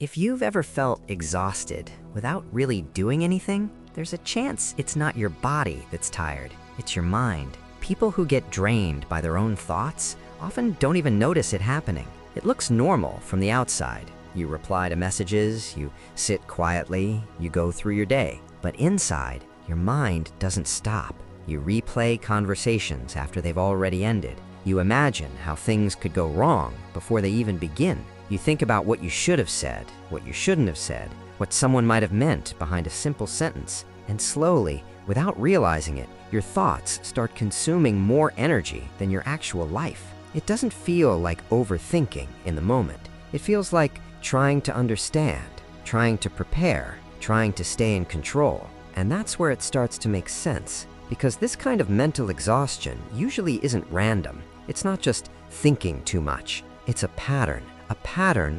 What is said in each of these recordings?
If you've ever felt exhausted without really doing anything, there's a chance it's not your body that's tired, it's your mind. People who get drained by their own thoughts often don't even notice it happening. It looks normal from the outside. You reply to messages, you sit quietly, you go through your day. But inside, your mind doesn't stop. You replay conversations after they've already ended. You imagine how things could go wrong before they even begin. You think about what you should have said, what you shouldn't have said, what someone might have meant behind a simple sentence. And slowly, without realizing it, your thoughts start consuming more energy than your actual life. It doesn't feel like overthinking in the moment. It feels like trying to understand, trying to prepare, trying to stay in control. And that's where it starts to make sense, because this kind of mental exhaustion usually isn't random. It's not just thinking too much. It's a pattern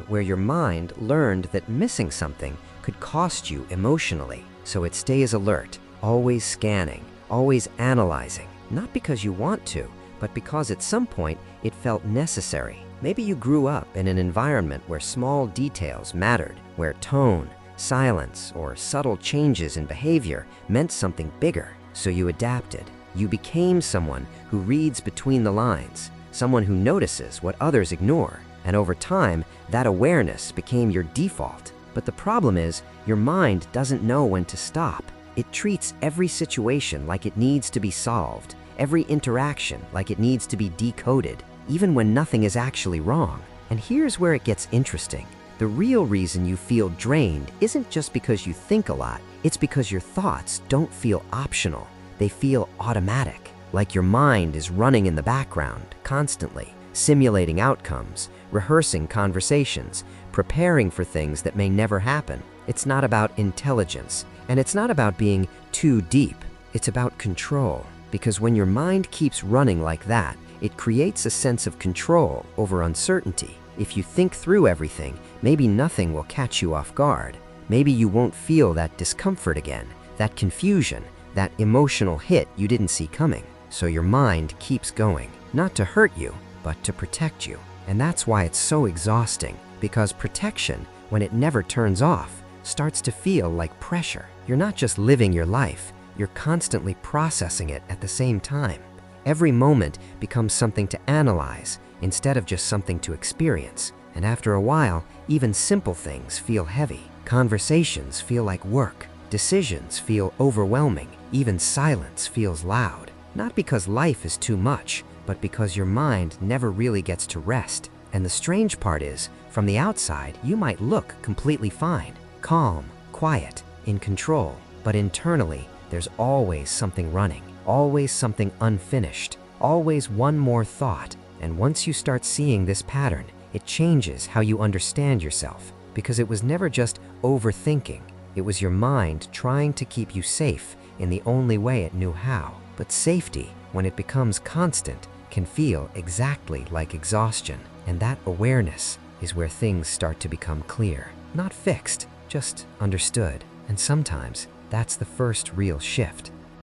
where your mind learned that missing something could cost you emotionally. So it stays alert, always scanning, always analyzing, not because you want to, but because at some point it felt necessary. Maybe you grew up in an environment where small details mattered, where tone, silence, or subtle changes in behavior meant something bigger. So you adapted. You became someone who reads between the lines, someone who notices what others ignore. And over time, that awareness became your default. But the problem is, your mind doesn't know when to stop. It treats every situation like it needs to be solved, every interaction like it needs to be decoded, even when nothing is actually wrong. And here's where it gets interesting. The real reason you feel drained isn't just because you think a lot, it's because your thoughts don't feel optional. They feel automatic, like your mind is running in the background constantly, simulating outcomes, rehearsing conversations, preparing for things that may never happen. It's not about intelligence, and it's not about being too deep. It's about control, because when your mind keeps running like that, it creates a sense of control over uncertainty. If you think through everything, maybe nothing will catch you off guard. Maybe you won't feel that discomfort again, that confusion, that emotional hit you didn't see coming. So your mind keeps going, not to hurt you, but to protect you. And that's why it's so exhausting, because protection, when it never turns off, starts to feel like pressure. You're not just living your life, you're constantly processing it at the same time. Every moment becomes something to analyze instead of just something to experience. And after a while, even simple things feel heavy. Conversations feel like work. Decisions feel overwhelming. Even silence feels loud. Not because life is too much, but because your mind never really gets to rest. And the strange part is, from the outside, you might look completely fine, calm, quiet, in control. But internally, there's always something running, always something unfinished, always one more thought. And once you start seeing this pattern, it changes how you understand yourself, because it was never just overthinking. It was your mind trying to keep you safe in the only way it knew how. But safety, when it becomes constant, can feel exactly like exhaustion. And that awareness is where things start to become clear. Not fixed, just understood. And sometimes that's the first real shift.